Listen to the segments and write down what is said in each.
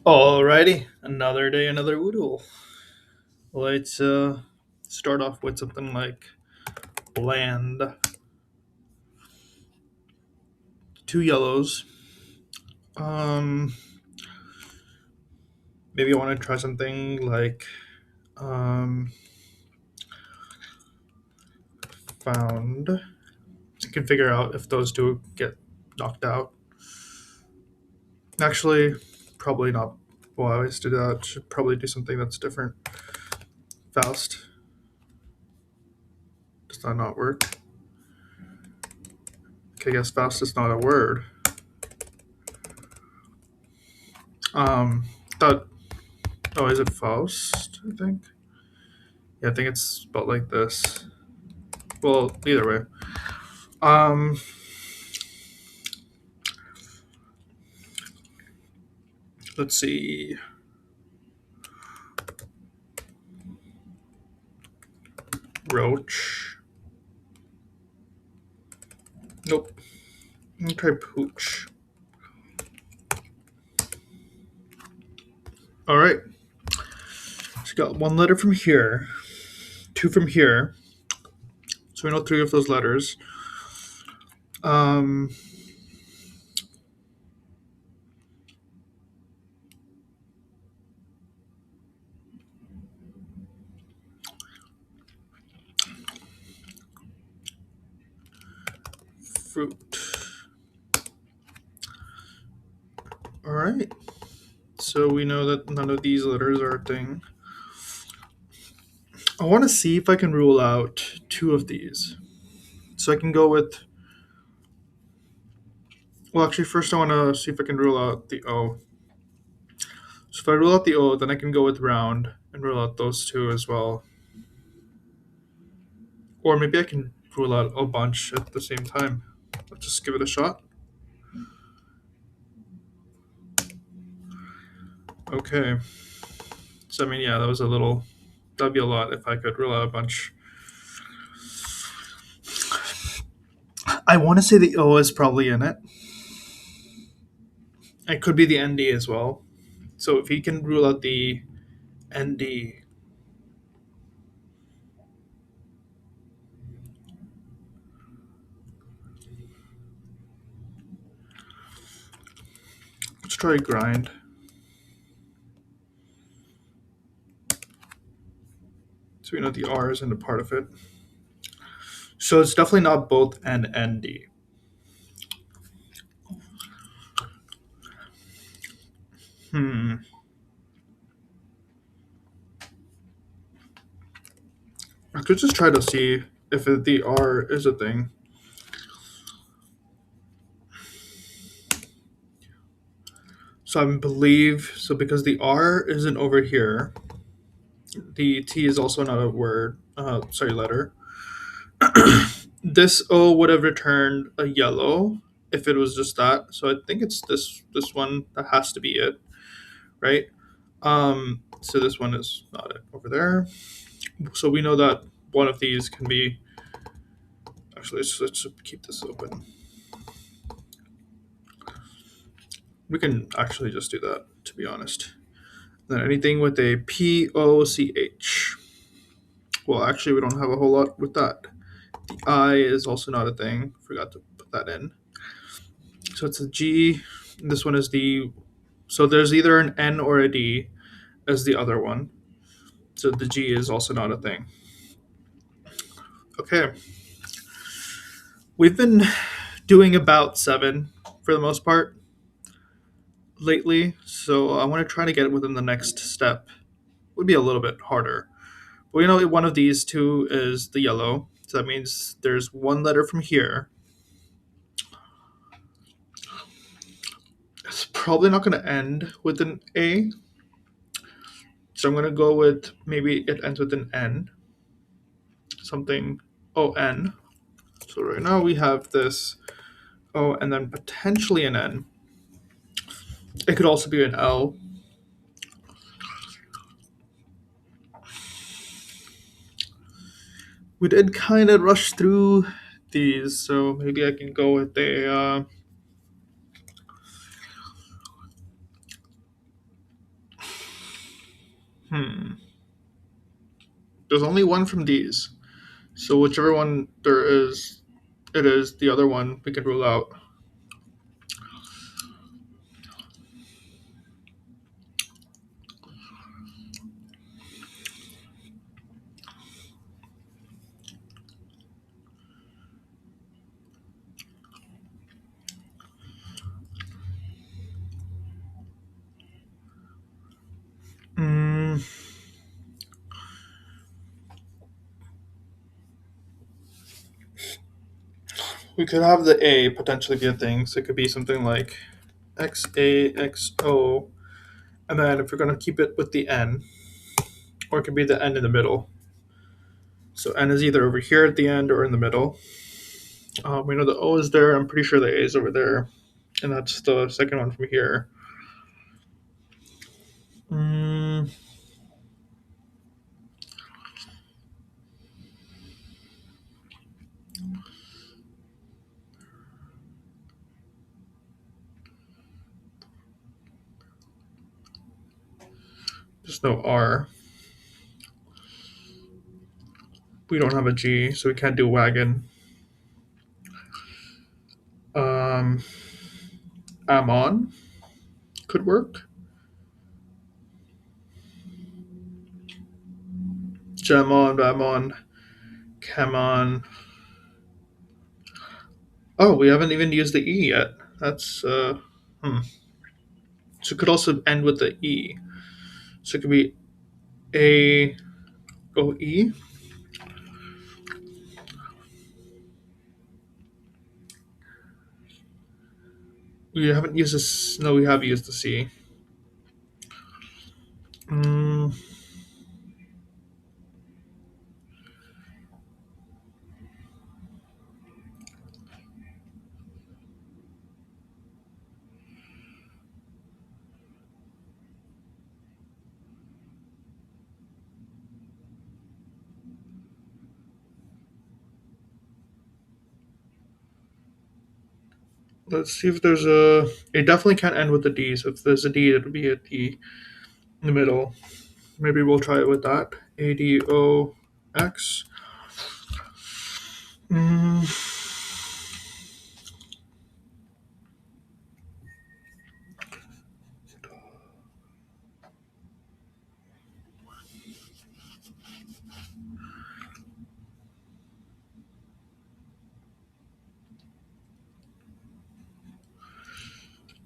Alrighty, another day, another Woodle. Let's start off with something like land. Two yellows. Um, Maybe I want to try something like um, found. You can figure out if those two get knocked out. Actually, probably not. Well, I always do that. Should probably do something that's different. Faust. Does that not work? Okay, I guess Faust is not a word. Um, thought. Oh, is it Faust? I think. Yeah, I think it's spelled like this. Well, either way. Um, let's see. Roach. Nope. Let me try pooch. All right. So we got one letter from here, two from here. So we know three of those letters. Um, Fruit. All right. So we know that none of these letters are a thing. I want to see if I can rule out two of these. So I can go with. Well, actually, first I want to see if I can rule out the O. So if I rule out the O, then I can go with round and rule out those two as well. Or maybe I can rule out a bunch at the same time. Let's just give it a shot. Okay. So I mean, yeah, that was a little. That'd be a lot if I could rule out a bunch. I want to say the O is probably in it. It could be the ND as well. So if he can rule out the ND, let's try grind. So we know the R isn't a part of it. So it's definitely not both N and D. Hmm. I could just try to see if the R is a thing. So I believe so because the R isn't over here. The T is also not a word. Sorry, letter. This O would have returned a yellow if it was just that. So I think it's this one that has to be it, right? So this one is not it over there. So we know that one of these can be. Actually, let's keep this open. We can actually just do that, to be honest. Then anything with a POCH. Well, actually, we don't have a whole lot with that. The I is also not a thing. Forgot to put that in. So it's a G. This one is the. So there's either an N or a D as the other one. So the G is also not a thing. Okay. We've been doing about 7 for the most part lately. So I want to try to get it within the next step. Would be a little bit harder. But we know one of these two is the yellow. So that means there's one letter from here. It's probably not going to end with an A. So I'm going to go with maybe it ends with an N. Something ON. So right now we have this O and then potentially an N. It could also be an L. We did kind of rush through these, so maybe I can go with a Hmm. There's only one from these. So whichever one there is, it is the other one we can rule out. Mm, we could have the A potentially be a thing. So it could be something like XAXO, and then if we're going to keep it with the N, or it could be the N in the middle. So N is either over here at the end or in the middle. We know the O is there. I'm pretty sure the A is over there. And that's the second one from here. Mm, there's no R. We don't have a G, so we can't do wagon. Um, Amon could work. Gemon, Bamon, Camon. Oh, we haven't even used the E yet. That's hmm. So it could also end with the E. So it could be A O E. We haven't used this. No, we have used the C. Mm, let's see if there's a. It definitely can't end with the D. So if there's a D, it'll be a D in the middle. Maybe we'll try it with that. ADOX. Mm,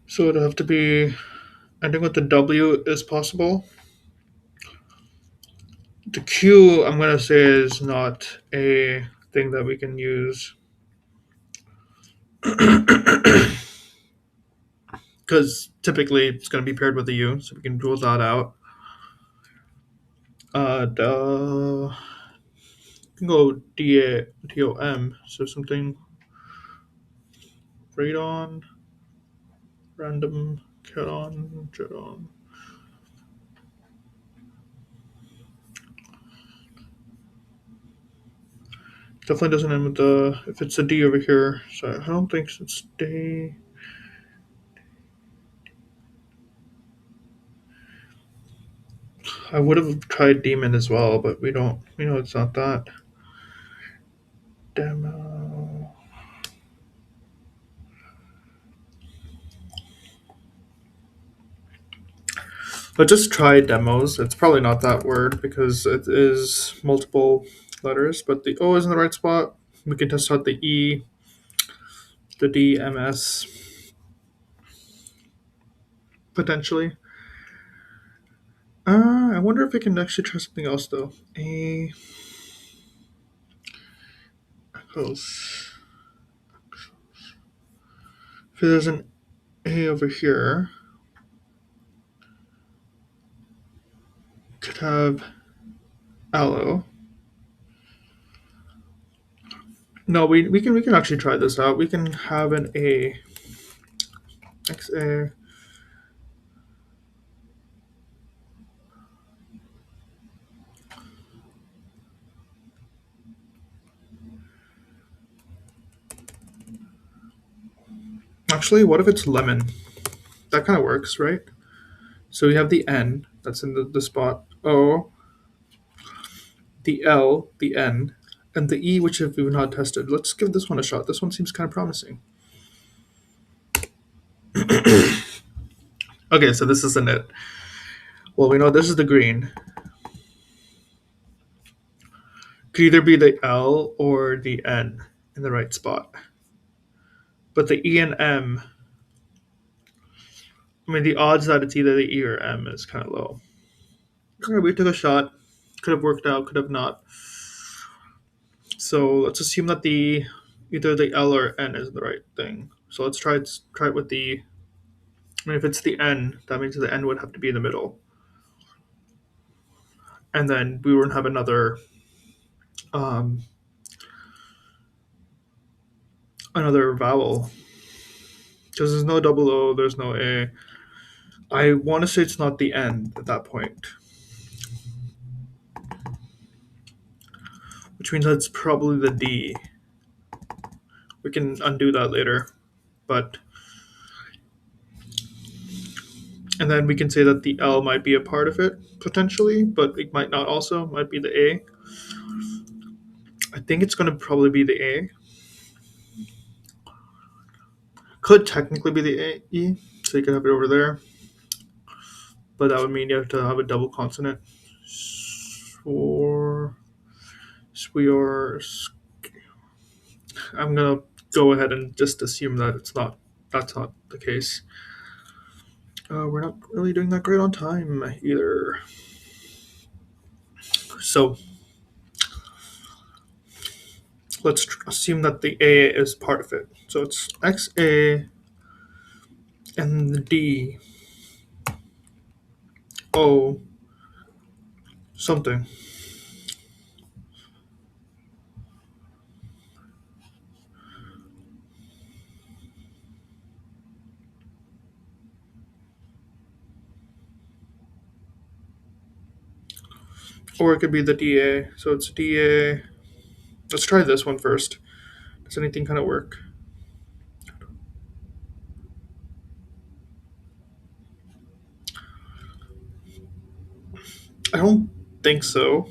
so it'll have to be ending with the W is possible. The Q, I'm going to say, is not a thing that we can use because typically it's going to be paired with a U, so we can rule that out. We can go DOM, so something radon, random, caron, jeton. Definitely doesn't end with the, if it's a D over here, so I don't think it's day. I would have tried demon as well, but we don't, we know it's not that. Demo. Let's just try demos. It's probably not that word because it is multiple letters, but the O is in the right spot. We can test out the E, the D, MS, potentially. I wonder if we can actually try something else though. A close. If there's an A over here, could have aloe. No, we can actually try this out. We can have an A. XA. Actually, what if it's lemon? That kind of works, right? So we have the N that's in the spot O, the L, the N, and the E, which we've not tested. Let's give this one a shot. This one seems kind of promising. Okay, so this isn't it. Well, we know this is the green. Could either be the L or the N in the right spot. But the E and M, I mean, the odds that it's either the E or M is kind of low. Okay, we took a shot. Could have worked out, could have not. So let's assume that the either the L or N is the right thing. So let's try it with the. I mean, if it's the N, that means the N would have to be in the middle, and then we wouldn't have um, another vowel because there's no double O, there's no A. I want to say it's not the N at that point, which means that's probably the D. We can undo that later, but and then we can say that the L might be a part of it potentially, but it might not. Also, might be the A. I think it's going to probably be the A. Could technically be the A, E, so you could have it over there, but that would mean you have to have a double consonant. Or we are. I'm gonna go ahead and just assume that it's not. That's not the case. We're not really doing that great on time either. So let's assume that the A is part of it. So it's X A and the D O something. Or it could be the DA. So it's DA. Let's try this one first. Does anything kind of work? I don't think so.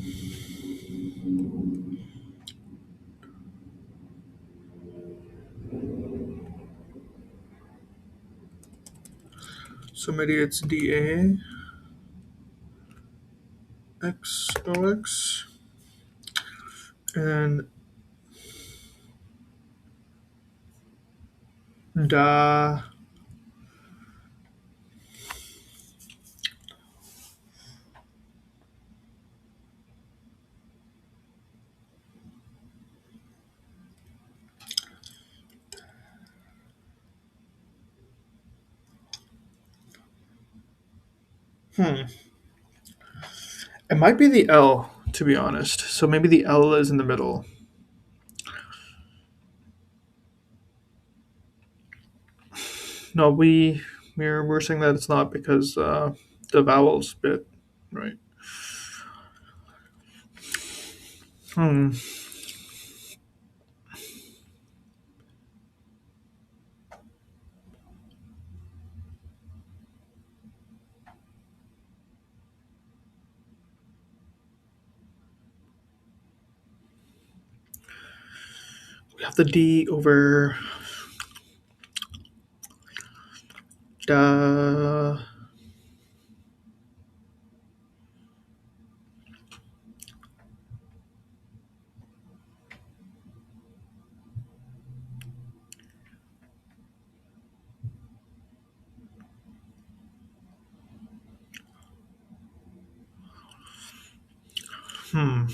So maybe it's DA XOX and da. Hmm. It might be the L, to be honest. So maybe the L is in the middle. No, we're saying that it's not because the vowels bit, right? Hmm. We have the D over da. Hmm.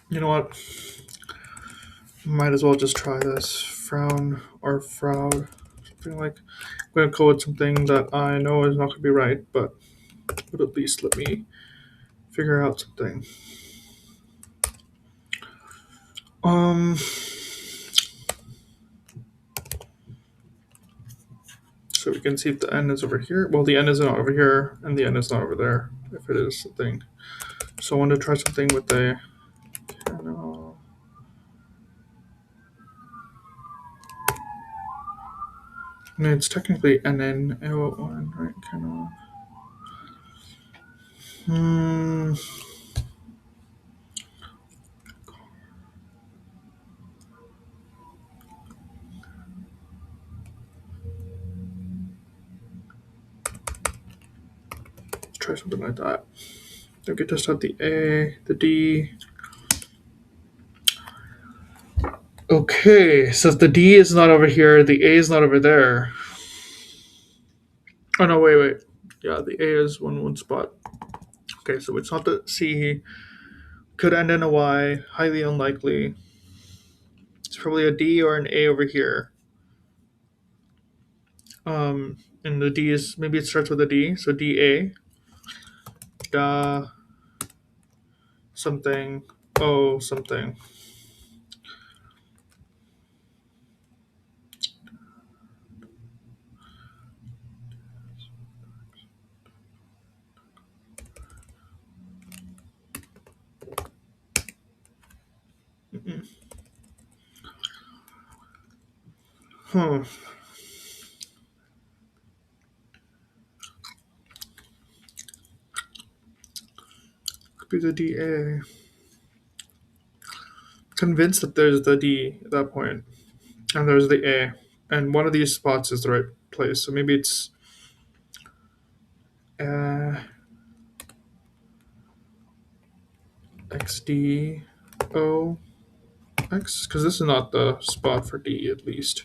You know what? Might as well just try this. Frown or frown. Something like. I'm going to code something that I know is not going to be right, but would at least let me figure out something. Um. So we can see if the n is over here. Well, the n is not over here, and the n is not over there, if it is something. So I want to try something with the. No, it's technically NN01, right? Kind of. Try something like that. We could just have the A, the D. Okay, so if the D is not over here, the A is not over there. Oh no, wait. Yeah, the A is one spot. Okay, so it's not the C. Could end in a Y. Highly unlikely. It's probably a D or an A over here. And the D is maybe it starts with a D, so D A. Da something. O something. Hmm. Could be the DA. Convinced that there's the D at that point, and there's the A, and one of these spots is the right place. So maybe it's uh, XDO X, because this is not the spot for D at least.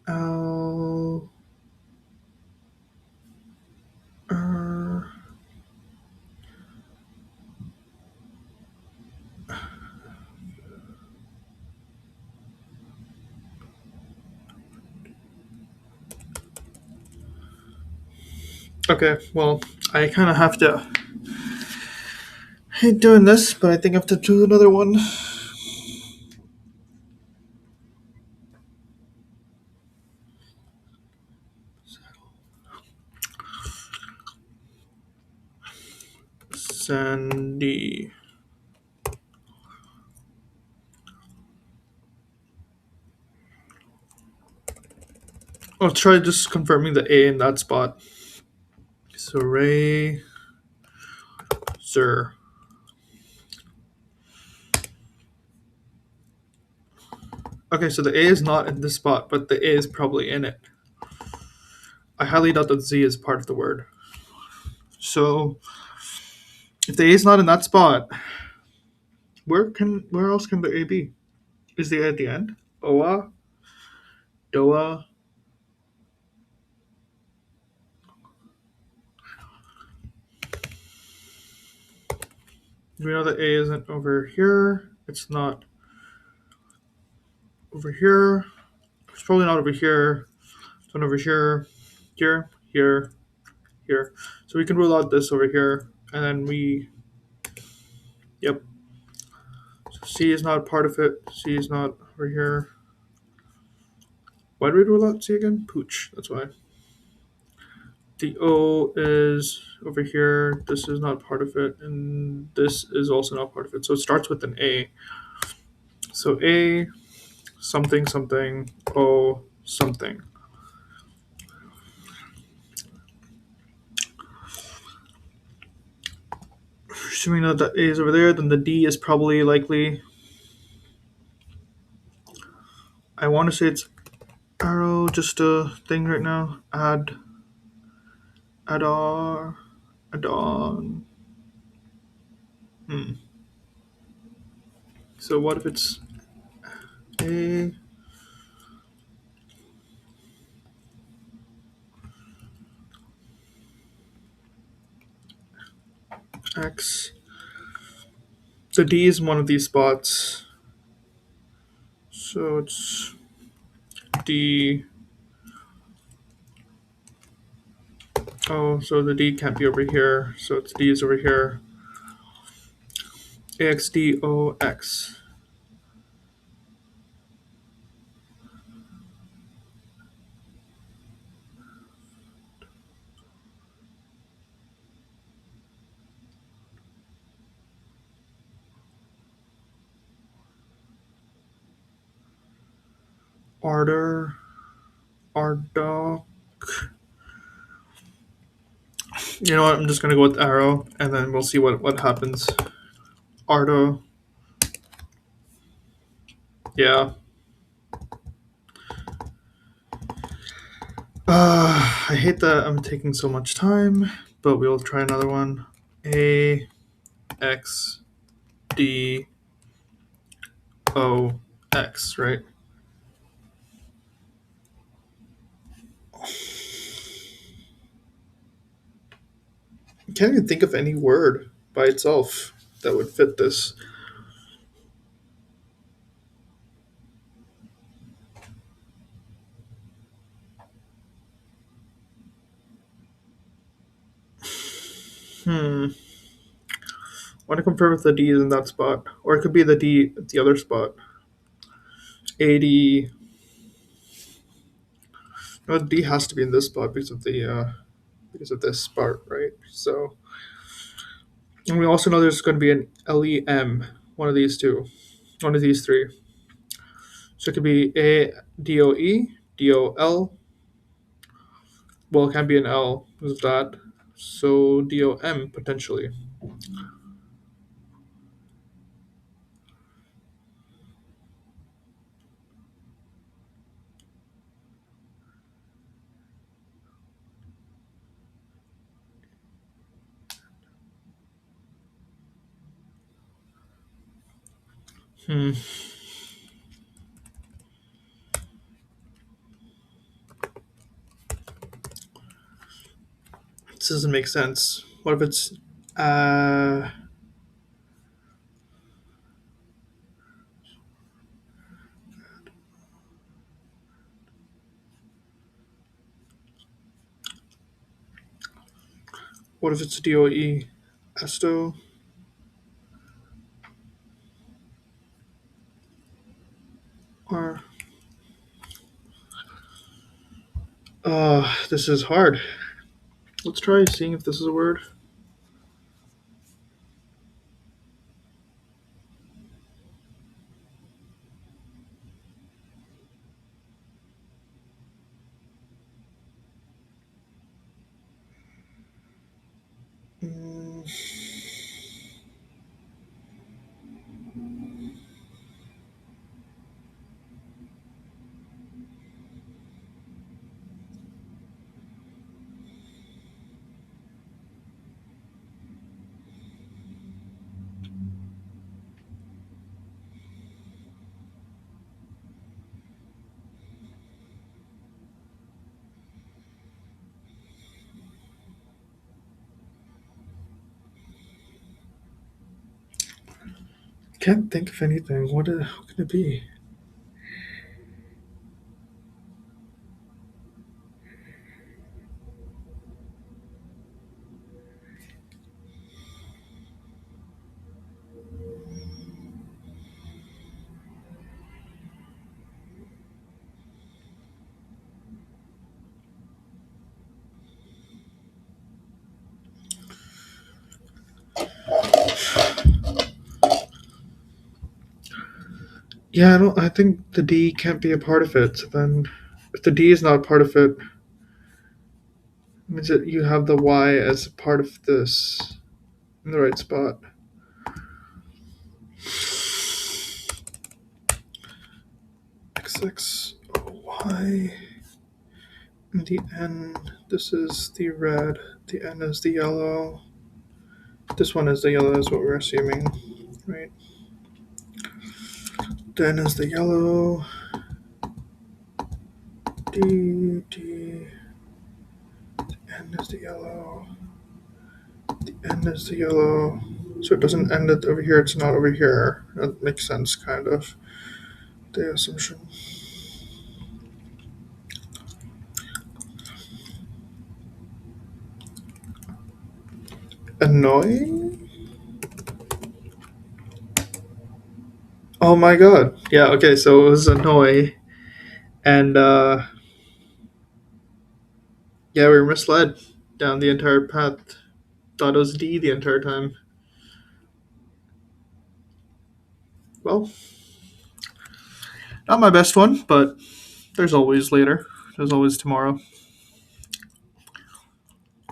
L. Okay, well, I kind of have to hate doing this, but I think I have to do another one. Sandy. I'll try just confirming the A in that spot. So Ray, Sir. Okay, so the A is not in this spot, but the A is probably in it. I highly doubt that Z is part of the word. So if the A is not in that spot, where else can the A be? Is the A at the end? Oa, Doa. We know that A isn't over here. It's not over here. It's probably not over here. It's not over here. Here. So we can rule out this over here, and then yep. So C is not part of it. C is not over here. Why did we rule out C again? Pooch. That's why. The O is over here. This is not part of it, and this is also not part of it. So it starts with an A. So A, something, something, O, something. Assuming that the A is over there, then the D is probably likely. I want to say it's arrow, just a thing right now. Add on. So what if it's A? X. The D is one of these spots. So it's D. Oh, so the D can't be over here. So it's D is over here. AXDOX. Ardor. Ardoc. You know what? I'm just gonna go with arrow, and then we'll see what happens. Ardo. Yeah. I hate that I'm taking so much time, but we'll try another one. A X D O X, right? I can't even think of any word by itself that would fit this. Hmm. I want to confirm if the D is in that spot, or it could be the D at the other spot. 80. No, D has to be in this spot because of this part, right? So, and we also know there's going to be an LEM, one of these two, one of these three. So it could be A D O E D O L. Well, it can't be an L because of that. So DOM potentially. Hmm. This doesn't make sense. What if it's uh what if it's DOE? Esto? Or this is hard. Let's try seeing if this is a word. Mm, can't think of anything. What can it be? Yeah, I don't. I think the D can't be a part of it. So then, if the D is not part of it, means that you have the Y as a part of this in the right spot. XXY. And the N, this is the red. The N is the yellow. This one is the yellow, is what we're assuming, right? The N is the yellow. D, D. The N is the yellow. The N is the yellow. So it doesn't end it over here, it's not over here. That makes sense, kind of. The assumption. Annoying? Oh my god. Yeah, okay, so it was annoy. And yeah, we were misled down the entire path. Thought it was D the entire time. Well, not my best one, but there's always later. There's always tomorrow.